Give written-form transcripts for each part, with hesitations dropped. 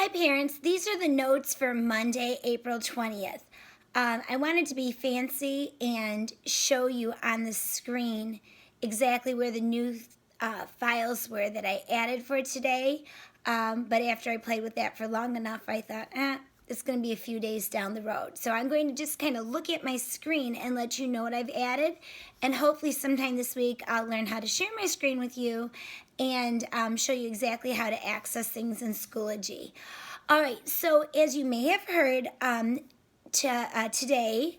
Hi parents, these are the notes for Monday, April 20th. I wanted to be fancy and show you on the screen exactly where the new files were that I added for today. But after I played with that for long enough, I thought, it's going to be a few days down the road. So I'm going to just kind of look at my screen and let you know what I've added. And hopefully sometime this week I'll learn how to share my screen with you and show you exactly how to access things in Schoology. All right, so as you may have heard, today,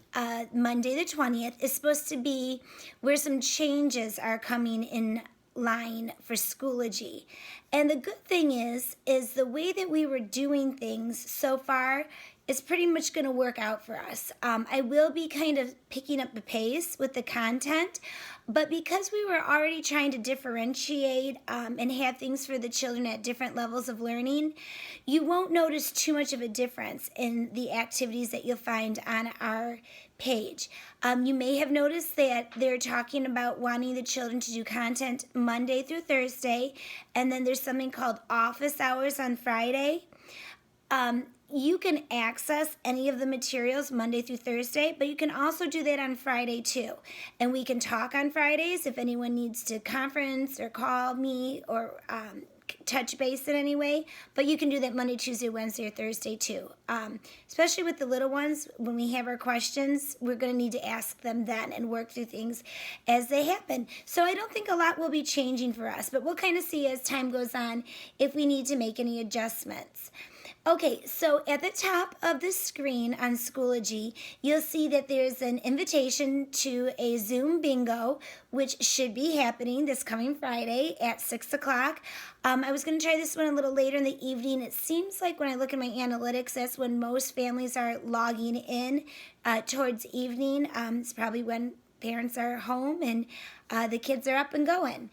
Monday the 20th, is supposed to be where some changes are coming in line for Schoology. And the good thing is the way that we were doing things so far is pretty much going to work out for us. I will be kind of picking up the pace with the content, but because we were already trying to differentiate and have things for the children at different levels of learning, you won't notice too much of a difference in the activities that you'll find on our page. You may have noticed that they're talking about wanting the children to do content Monday through Thursday, and then there's something called office hours on Friday. You can access any of the materials Monday through Thursday, but you can also do that on Friday too. And we can talk on Fridays if anyone needs to conference or call me or touch base in any way, but you can do that Monday, Tuesday, Wednesday, or Thursday too. Especially with the little ones, when we have our questions, we're going to need to ask them then and work through things as they happen. So I don't think a lot will be changing for us, but we'll kind of see as time goes on if we need to make any adjustments. Okay, so at the top of the screen on Schoology, you'll see that there's an invitation to a Zoom bingo, which should be happening this coming Friday at 6 o'clock. I was going to try this one a little later in the evening. It seems like when I look at my analytics, that's when most families are logging in towards evening. It's probably when parents are home and the kids are up and going.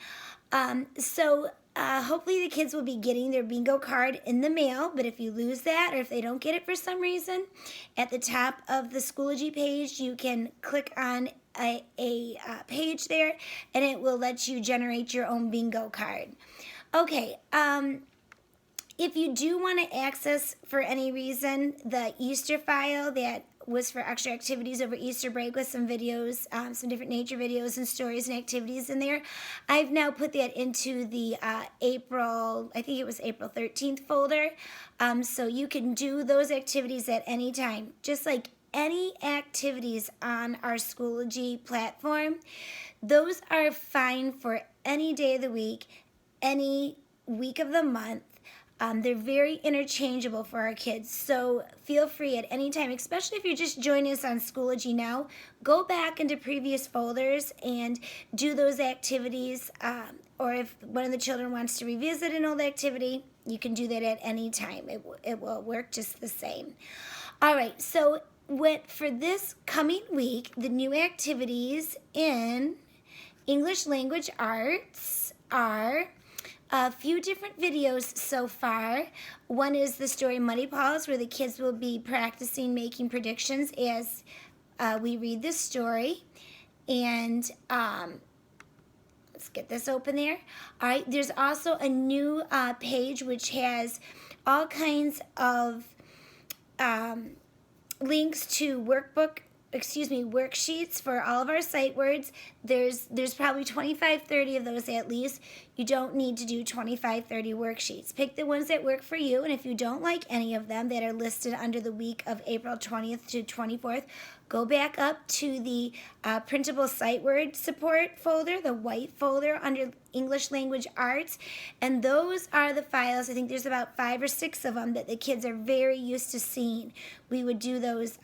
Hopefully the kids will be getting their bingo card in the mail, but if you lose that or if they don't get it for some reason, at the top of the Schoology page, you can click on a page there, and it will let you generate your own bingo card. Okay, if you do want to access, for any reason, the Easter file that was for extra activities over Easter break with some videos, some different nature videos and stories and activities in there, I've now put that into the April 13th folder. So you can do those activities at any time, just like any activities on our Schoology platform. Those are fine for any day of the week, any week of the month. They're very interchangeable for our kids, so feel free at any time, especially if you're just joining us on Schoology now, go back into previous folders and do those activities, or if one of the children wants to revisit an old activity, you can do that at any time. It will work just the same. All right, so for this coming week, the new activities in English Language Arts are a few different videos so far. One is the story Muddy Paws, where the kids will be practicing making predictions as we read the story. And let's get this open there. All right, there's also a new page which has all kinds of links to worksheets for all of our sight words. There's probably 25, 30 of those at least. You don't need to do 25, 30 worksheets. Pick the ones that work for you, and if you don't like any of them that are listed under the week of April 20th to 24th, go back up to the printable sight word support folder, the white folder under English Language Arts, and those are the files. I think there's about 5 or 6 of them that the kids are very used to seeing. We would do those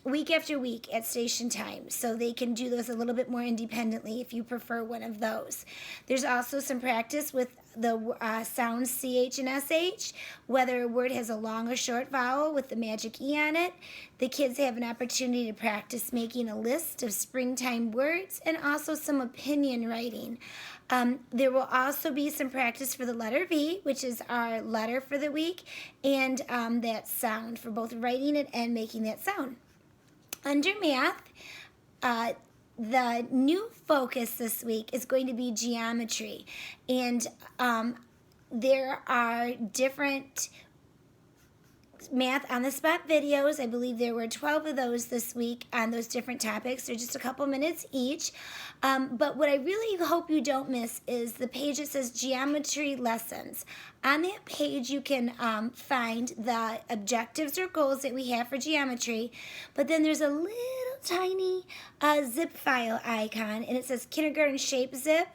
week after week at station time, so they can do those a little bit more independently if you prefer one of those. There's also some practice with the sounds CH and SH, whether a word has a long or short vowel with the magic E on it. The kids have an opportunity to practice making a list of springtime words and also some opinion writing. There will also be some practice for the letter V, which is our letter for the week, and that sound for both writing it and making that sound. Under math, the new focus this week is going to be geometry, and there are different math on the spot videos. I believe there were 12 of those this week on those different topics. They're just a couple minutes each. But what I really hope you don't miss is the page that says geometry lessons. On that page, you can find the objectives or goals that we have for geometry. But then there's a little tiny zip file icon, and it says kindergarten shape zip.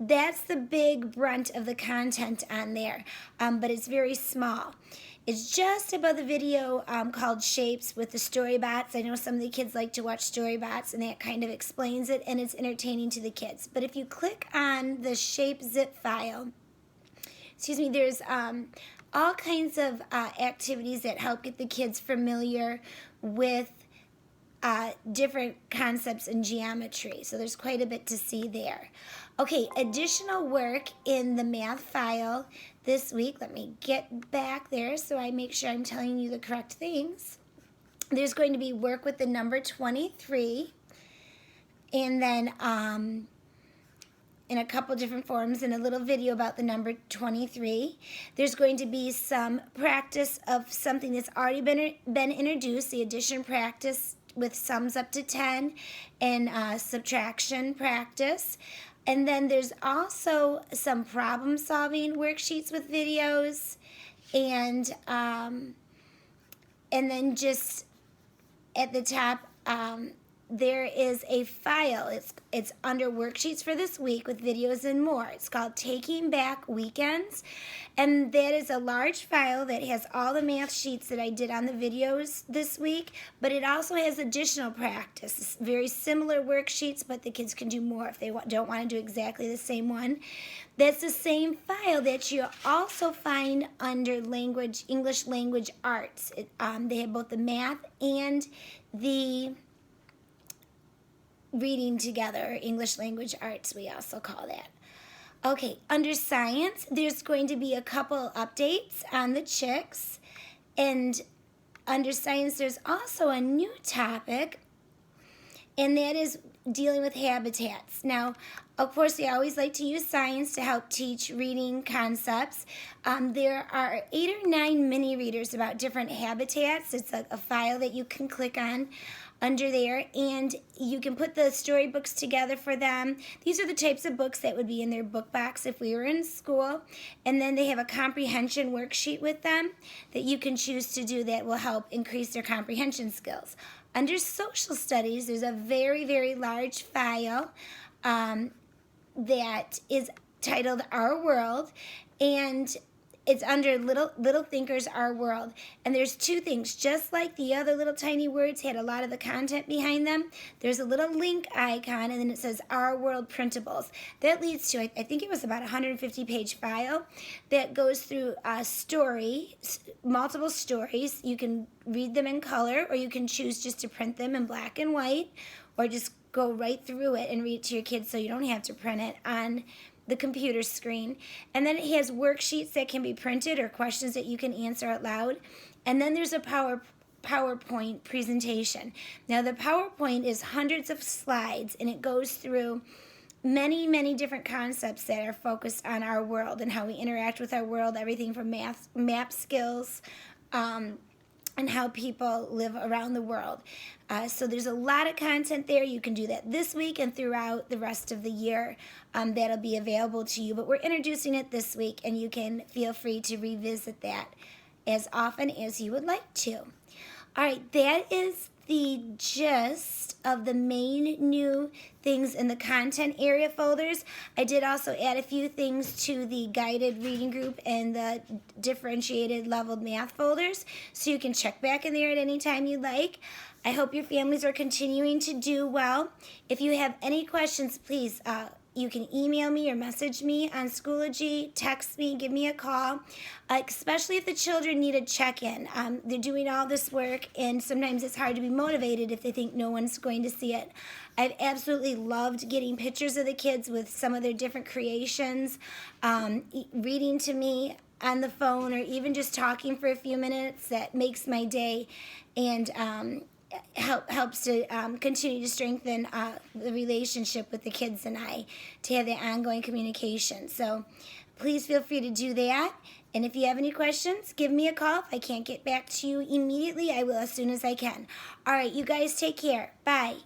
That's the big brunt of the content on there, but it's very small. It's just above the video called Shapes with the Storybots. I know some of the kids like to watch Storybots, and that kind of explains it, and it's entertaining to the kids. But if you click on the Shape zip file, there's all kinds of activities that help get the kids familiar with different concepts in geometry. So there's quite a bit to see there. Okay, additional work in the math file this week. Let me get back there so I make sure I'm telling you the correct things. There's going to be work with the number 23, and then in a couple different forms, and a little video about the number 23. There's going to be some practice of something that's already been introduced, the addition practice with sums up to 10, and subtraction practice. And then there's also some problem-solving worksheets with videos, and then just at the top, there is a file. It's under worksheets for this week with videos and more. It's called Taking Back Weekends, and that is a large file that has all the math sheets that I did on the videos this week, but it also has additional practice. It's very similar worksheets, but the kids can do more if they don't want to do exactly the same one. That's the same file that you also find under English Language Arts. They have both the math and the reading together, English Language Arts, we also call that. Okay, under science, there's going to be a couple updates on the chicks. And under science, there's also a new topic, and that is dealing with habitats. Now, of course, we always like to use science to help teach reading concepts. There are 8 or 9 mini readers about different habitats. It's a file that you can click on under there, and you can put the storybooks together for them. These are the types of books that would be in their book box if we were in school. And then they have a comprehension worksheet with them that you can choose to do that will help increase their comprehension skills. Under social studies, there's a very, very large file that is titled Our World, and it's under Little Thinkers, Our World. And there's 2 things. Just like the other little tiny words had a lot of the content behind them, there's a little link icon, and then it says Our World Printables. That leads to, I think it was about a 150-page file that goes through a story, multiple stories. You can read them in color, or you can choose just to print them in black and white, or just go right through it and read it to your kids so you don't have to print it on the computer screen. And then it has worksheets that can be printed or questions that you can answer out loud. And then there's a PowerPoint presentation. Now the PowerPoint is hundreds of slides, and it goes through many, many different concepts that are focused on our world and how we interact with our world, everything from map skills, and how people live around the world. So there's a lot of content there. You can do that this week and throughout the rest of the year. That'll be available to you. But we're introducing it this week, and you can feel free to revisit that as often as you would like to. All right, that is the gist of the main new things in the content area folders. I did also add a few things to the guided reading group and the differentiated leveled math folders, so you can check back in there at any time you like. I hope your families are continuing to do well. If you have any questions, please, you can email me or message me on Schoology, text me, give me a call, especially if the children need a check-in. They're doing all this work, and sometimes it's hard to be motivated if they think no one's going to see it. I've absolutely loved getting pictures of the kids with some of their different creations, reading to me on the phone, or even just talking for a few minutes. That makes my day, and helps to continue to strengthen the relationship with the kids and I, to have that ongoing communication. So please feel free to do that. And if you have any questions, give me a call. If I can't get back to you immediately, I will as soon as I can. All right, you guys take care. Bye.